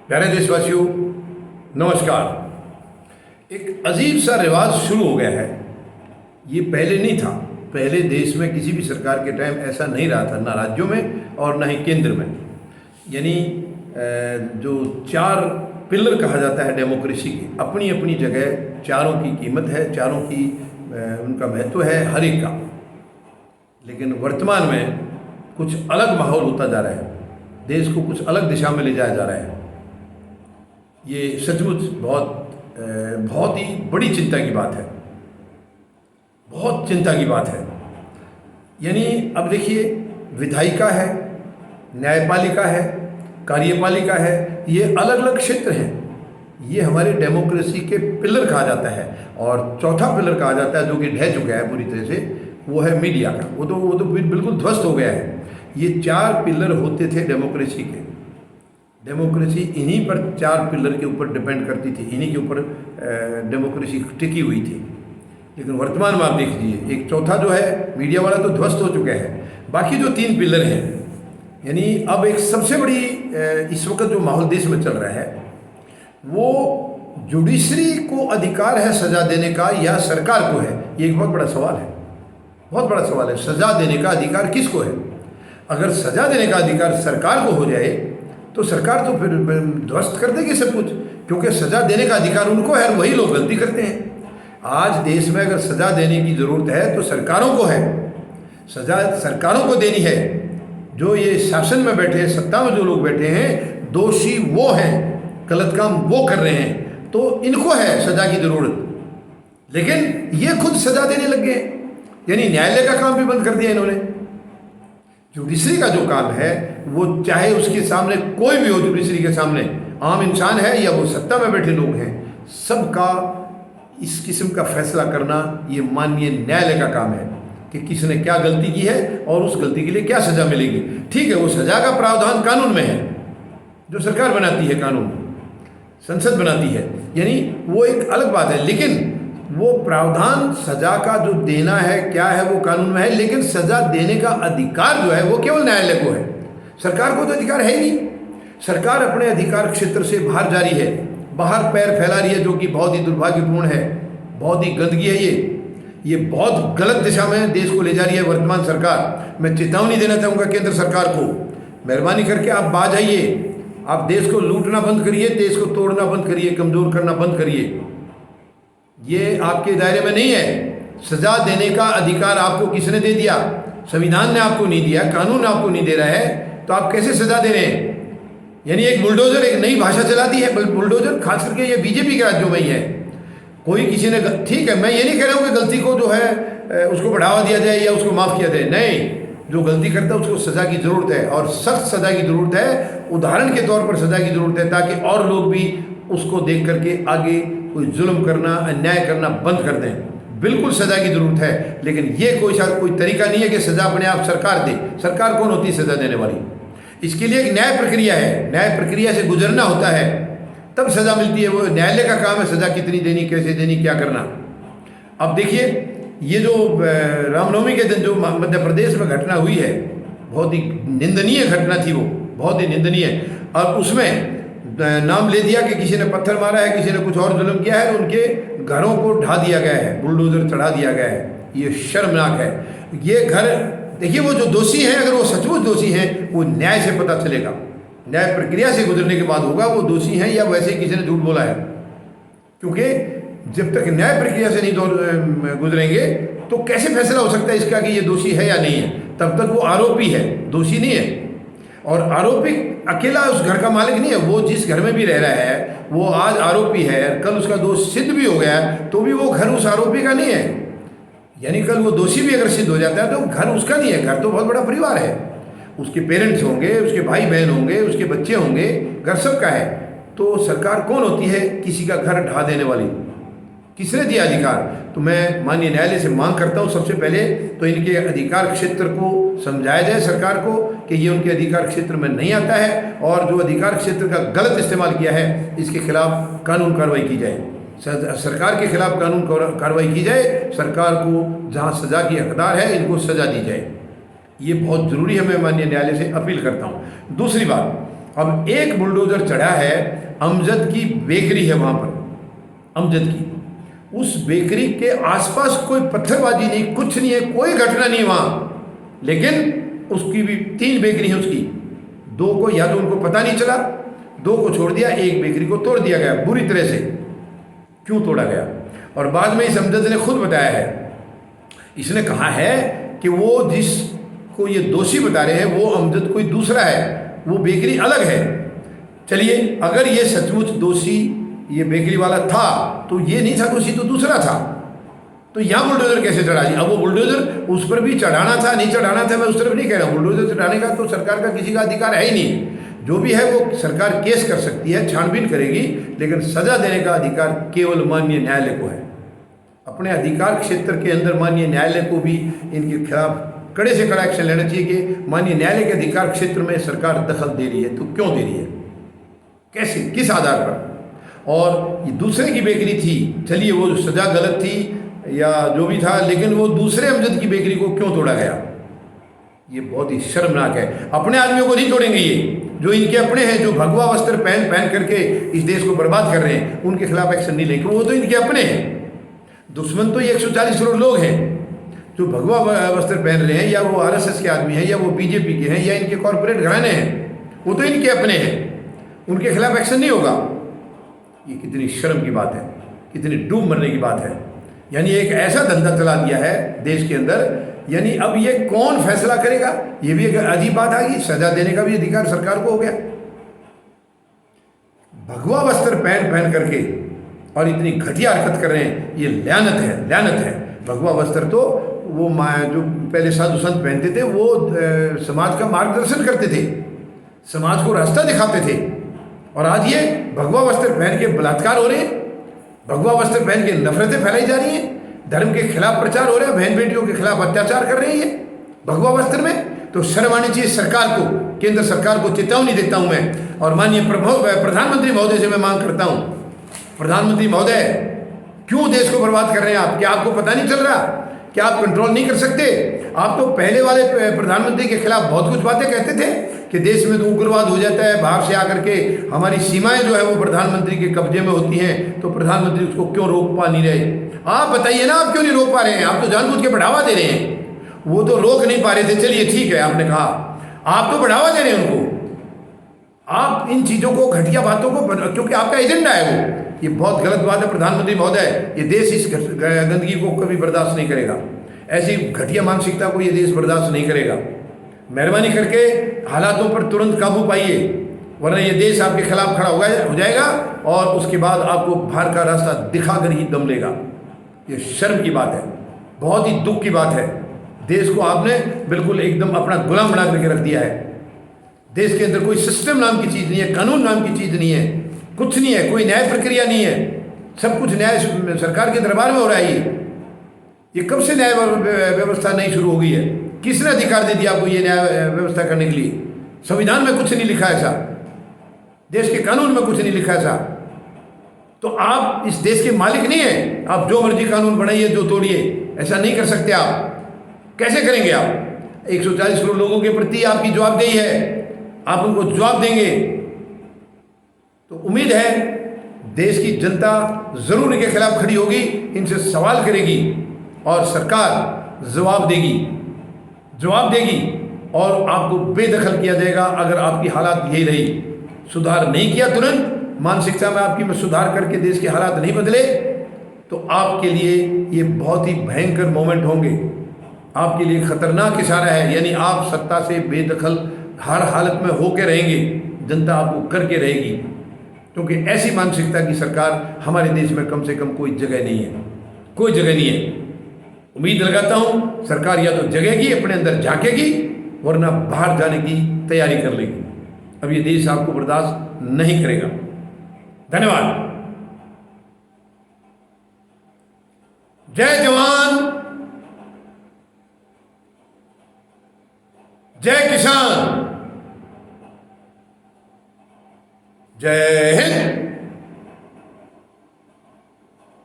प्यारे देशवासियों, नमस्कार। एक अजीब सा रिवाज शुरू हो गया है। ये पहले नहीं था। पहले देश में किसी भी सरकार के टाइम ऐसा नहीं रहा था, ना राज्यों में और ना ही केंद्र में। यानी जो चार पिलर कहा जाता है डेमोक्रेसी की, अपनी अपनी जगह चारों की कीमत है, चारों की उनका महत्व है हर एक का। लेकिन वर्तमान में कुछ अलग माहौल होता जा रहा है, देश को कुछ अलग दिशा में ले जाया जा रहा है। ये सचमुच बहुत ही बड़ी चिंता की बात है, बहुत चिंता की बात है। यानी अब देखिए, विधायिका है, न्यायपालिका है, कार्यपालिका है, ये अलग अलग क्षेत्र हैं। ये हमारे डेमोक्रेसी के पिलर कहा जाता है। और चौथा पिलर कहा जाता है, जो कि ढह चुका है पूरी तरह से, वो है मीडिया का। वो तो बिल्कुल ध्वस्त हो गया है। ये चार पिलर होते थे डेमोक्रेसी के। डेमोक्रेसी इन्हीं पर चार पिलर के ऊपर डिपेंड करती थी, इन्हीं के ऊपर डेमोक्रेसी टिकी हुई थी। लेकिन वर्तमान में आप देख लीजिए, एक चौथा जो है मीडिया वाला तो ध्वस्त हो चुका है। बाकी जो तीन पिलर हैं, यानी अब एक सबसे बड़ी इस वक्त जो माहौल देश में चल रहा है, वो जुडिशरी को अधिकार है सजा देने का या सरकार को है? ये एक बहुत बड़ा सवाल है, बहुत बड़ा सवाल है। सजा देने का अधिकार किसको है? अगर सजा देने का अधिकार सरकार को हो जाए तो सरकार तो फिर ध्वस्त कर देगी सब कुछ, क्योंकि सजा देने का अधिकार उनको है और वही लोग गलती करते हैं। आज देश में अगर सजा देने की ज़रूरत है तो सरकारों को है, सजा सरकारों को देनी है। जो ये शासन में बैठे हैं, सत्ता में जो लोग बैठे हैं, दोषी वो हैं, गलत काम वो कर रहे हैं, तो इनको है सजा की ज़रूरत। लेकिन ये खुद सजा देने लग गए, यानी न्यायालय का काम भी बंद कर दिया इन्होंने। जुडिशरी का जो काम है, वो चाहे उसके सामने कोई भी हो, जुडिशरी के सामने आम इंसान है या वो सत्ता में बैठे लोग हैं, सबका इस किस्म का फैसला करना ये माननीय न्यायालय का काम है कि किसने क्या गलती की है और उस गलती के लिए क्या सजा मिलेगी। ठीक है, वो सजा का प्रावधान कानून में है, जो सरकार बनाती है, कानून संसद बनाती है, यानी वो एक अलग बात है। लेकिन वो प्रावधान सजा का जो देना है क्या है, वो कानून में है। लेकिन सजा देने का अधिकार जो है वो केवल न्यायालय को है, सरकार को तो अधिकार है ही नहीं। सरकार अपने अधिकार क्षेत्र से बाहर जा रही है, बाहर पैर फैला रही है, जो कि बहुत ही दुर्भाग्यपूर्ण है, बहुत ही गंदगी है। ये बहुत गलत दिशा में देश को ले जा रही है वर्तमान सरकार। मैं चेतावनी देना चाहूँगा केंद्र सरकार को, मेहरबानी करके आप बाज आइए, आप देश को लूटना बंद करिए, देश को तोड़ना बंद करिए, कमज़ोर करना बंद करिए। ये आपके दायरे में नहीं है। सजा देने का अधिकार आपको किसने दे दिया? संविधान ने आपको नहीं दिया, कानून आपको नहीं दे रहा है, तो आप कैसे सजा दे रहे हैं? यानी एक बुलडोजर, एक नई भाषा चलाती है बुलडोजर, खास करके ये बीजेपी के राज्यों में ही है। कोई किसी ने, ठीक है, मैं ये नहीं कह रहा हूँ कि गलती को जो है उसको बढ़ावा दिया जाए या उसको माफ़ किया जाए, नहीं। जो गलती करता है उसको सज़ा की ज़रूरत है, और सख्त सज़ा की ज़रूरत है, उदाहरण के तौर पर सज़ा की ज़रूरत है, ताकि और लोग भी उसको देख करके आगे कोई जुल्म करना, अन्याय करना बंद कर दें। बिल्कुल सज़ा की ज़रूरत है, लेकिन ये कोई तरीका नहीं है कि सज़ा अपने आप सरकार दे। सरकार कौन होती है सज़ा देने वाली? इसके लिए एक न्याय प्रक्रिया है, न्याय प्रक्रिया से गुजरना होता है, तब सज़ा मिलती है। वो न्यायालय का काम है सज़ा कितनी देनी, कैसे देनी, क्या करना। अब देखिए, ये जो रामनवमी के दिन जो मध्य प्रदेश में घटना हुई है, बहुत ही निंदनीय घटना थी, वो बहुत ही निंदनीय। और उसमें नाम ले दिया कि किसी ने पत्थर मारा है, किसी ने कुछ और जुल्म किया है, तो उनके घरों को ढा दिया गया है, बुलडोजर चढ़ा दिया गया है। ये शर्मनाक है। ये घर देखिए, वो जो दोषी हैं, अगर वो सचमुच दोषी हैं, वो न्याय से पता चलेगा, न्याय प्रक्रिया से गुजरने के बाद होगा वो दोषी हैं या वैसे किसी ने झूठ बोला है। क्योंकि जब तक न्याय प्रक्रिया से नहीं गुजरेंगे तो कैसे फैसला हो सकता है इसका कि ये दोषी है या नहीं है? तब तक वो आरोपी है, दोषी नहीं है। और आरोपी अकेला उस घर का मालिक नहीं है, वो जिस घर में भी रह रहा है, वो आज आरोपी है, कल उसका दोष सिद्ध भी हो गया तो भी वो घर उस आरोपी का नहीं है। यानी कल वो दोषी भी अगर सिद्ध हो जाता है तो घर उसका नहीं है। घर तो बहुत बड़ा परिवार है, उसके पेरेंट्स होंगे, उसके भाई बहन होंगे, उसके बच्चे होंगे, घर सबका है। तो सरकार कौन होती है किसी का घर ढा देने वाली? किसने दिया अधिकार? तो मैं माननीय न्यायालय से मांग करता हूँ, सबसे पहले तो इनके अधिकार क्षेत्र को समझाया जाए सरकार को कि ये उनके अधिकार क्षेत्र में नहीं आता है, और जो अधिकार क्षेत्र का गलत इस्तेमाल किया है इसके खिलाफ कानून कार्रवाई की जाए, सरकार के खिलाफ कानून कार्रवाई की जाए। सरकार को जहाँ सज़ा की हकदार है, इनको सज़ा दी जाए। ये बहुत ज़रूरी है, मैं माननीय न्यायालय से अपील करता हूँ। दूसरी बात, अब एक बुलडोजर चढ़ा है, अमजद की बेकरी है वहाँ पर, अमजद की, उस बेकरी के आसपास कोई पत्थरबाजी नहीं, कुछ नहीं है, कोई घटना नहीं वहाँ, लेकिन उसकी भी 3 बेकरी है उसकी, 2 को या तो उनको पता नहीं चला, 2 को छोड़ दिया, एक बेकरी को तोड़ दिया गया बुरी तरह से। क्यों तोड़ा गया? और बाद में इस अमजद ने खुद बताया है, इसने कहा है कि वो जिसको ये दोषी बता रहे हैं वो अमजद कोई दूसरा है, वो बेकरी अलग है। चलिए, अगर ये सचमुच दोषी ये बेकरी वाला था तो ये नहीं था दोषी, तो दूसरा था, तो यहाँ बुलडोजर कैसे चढ़ा दिया? अब वो बुलडोजर उस पर भी चढ़ाना था, नहीं चढ़ाना था, मैं उस तरफ नहीं कह रहा हूँ। बुलडोजर चढ़ाने का तो सरकार का किसी का अधिकार है ही नहीं। जो भी है वो सरकार केस कर सकती है, छानबीन करेगी, लेकिन सजा देने का अधिकार केवल माननीय न्यायालय को है। अपने अधिकार क्षेत्र के अंदर माननीय न्यायालय को भी इनके खिलाफ कड़े से कड़ा एक्शन लेना चाहिए कि माननीय न्यायालय के अधिकार क्षेत्र में सरकार दखल दे रही है, तो क्यों दे रही है, कैसे, किस आधार पर? और ये दूसरे की बेकरी थी, चलिए वो सजा गलत थी या जो भी था, लेकिन वो दूसरे अमजद की बेकरी को क्यों तोड़ा गया? ये बहुत ही शर्मनाक है। अपने आदमियों को नहीं तोड़ेंगे ये, जो इनके अपने हैं, जो भगवा वस्त्र पहन करके इस देश को बर्बाद कर रहे हैं, उनके खिलाफ एक्शन नहीं लेंगे, वो तो इनके अपने हैं। दुश्मन तो ये 140 करोड़ लोग हैं जो भगवा वस्त्र पहन रहे हैं, या वो आरएसएस के आदमी हैं, या वो बीजेपी के हैं, या इनके कॉरपोरेट घराने हैं, वो तो इनके अपने हैं, उनके खिलाफ एक्शन नहीं होगा। ये कितनी शर्म की बात है, कितनी डूब मरने की बात है। यानी एक ऐसा धंधा चला दिया है देश के अंदर, यानी अब ये कौन फैसला करेगा? ये भी एक अजीब बात आ गई, सजा देने का भी अधिकार सरकार को हो गया। भगवा वस्त्र पहन करके और इतनी घटिया हरकत कर रहे हैं, ये लानत है, लानत है। भगवा वस्त्र तो वो जो पहले साधु संत पहनते थे, वो समाज का मार्गदर्शन करते थे, समाज को रास्ता दिखाते थे, और आज ये भगवा वस्त्र पहन के बलात्कार हो रहे हैं, भगवा वस्त्र पहन के नफरतें फैलाई जा रही हैं, धर्म के खिलाफ प्रचार हो रहा है, बहन बेटियों के खिलाफ अत्याचार कर रही है भगवा वस्त्र में। तो शर्म आनी चाहिए सरकार को, केंद्र सरकार को चेतावनी देता हूं मैं, और माननीय प्रधानमंत्री महोदय से मैं मांग करता हूं, प्रधानमंत्री महोदय, क्यों देश को बर्बाद कर रहे हैं आप? क्या आपको पता नहीं चल रहा? क्या आप कंट्रोल नहीं कर सकते? आप तो पहले वाले प्रधानमंत्री के खिलाफ बहुत कुछ बातें कहते थे कि देश में तो उग्रवाद हो जाता है, बाहर से आकर के हमारी सीमाएं जो है वो प्रधानमंत्री के कब्जे में होती हैं, तो प्रधानमंत्री उसको क्यों रोक पा नहीं रहे? आप बताइए ना, आप क्यों नहीं रोक पा रहे हैं? आप तो जानबूझ के बढ़ावा दे रहे हैं, वो तो रोक नहीं पा रहे थे। चलिए ठीक है, आपने कहा, आप तो बढ़ावा दे रहे हैं उनको। आप इन चीज़ों को, घटिया बातों को, क्योंकि आपका एजेंडा है वो, ये बहुत गलत बात है प्रधानमंत्री महोदय। ये देश इस गंदगी को कभी बर्दाश्त नहीं करेगा, ऐसी घटिया मानसिकता को ये देश बर्दाश्त नहीं करेगा। मेहरबानी करके हालातों पर तुरंत काबू पाइए, वरना ये देश आपके खिलाफ खड़ा हो जाएगा, और उसके बाद आपको बाहर का रास्ता दिखाकर ही दम लेगा। ये शर्म की बात है, बहुत ही दुख की बात है। देश को आपने बिल्कुल एकदम अपना गुलाम बना करके रख दिया है। देश के अंदर कोई सिस्टम नाम की चीज़ नहीं है, कानून नाम की चीज़ नहीं है, कुछ नहीं है, कोई न्याय प्रक्रिया नहीं है, सब कुछ न्याय सरकार के दरबार में हो रहा है। ये कब से न्याय व्यवस्था नहीं शुरू हो गई है? किसने अधिकार दे दिया आपको ये न्याय व्यवस्था करने के लिए? संविधान में कुछ नहीं लिखा ऐसा, देश के कानून में कुछ नहीं लिखा ऐसा। तो आप इस देश के मालिक नहीं है, आप जो मर्जी कानून बनाइए, जो तोड़िए, ऐसा नहीं कर सकते आप। कैसे करेंगे आप? 140 करोड़ लोगों के प्रति आपकी जवाबदेही है, आप उनको जवाब देंगे तो उम्मीद है देश की जनता जरूर इनके खिलाफ खड़ी होगी, इनसे सवाल करेगी, और सरकार जवाब देगी और आपको बेदखल किया जाएगा अगर आपकी हालात यही रही। सुधार नहीं किया, तुरंत मानसिकता में आपकी में सुधार करके देश के हालात नहीं बदले, तो आपके लिए ये बहुत ही भयंकर मोमेंट होंगे, आपके लिए खतरनाक इशारा है। यानी आप सत्ता से बेदखल हर हालत में होके रहेंगे, जनता आपको करके रहेगी, क्योंकि ऐसी मानसिकता की सरकार हमारे देश में कम से कम कोई जगह नहीं है, कोई जगह नहीं है। उम्मीद लगाता हूँ सरकार या तो जगेगी, अपने अंदर झांकेगी, वरना बाहर जाने की तैयारी कर लेगी। अब ये देश आपको बर्दाश्त नहीं करेगा। धन्यवाद। जय जवान, जय किसान।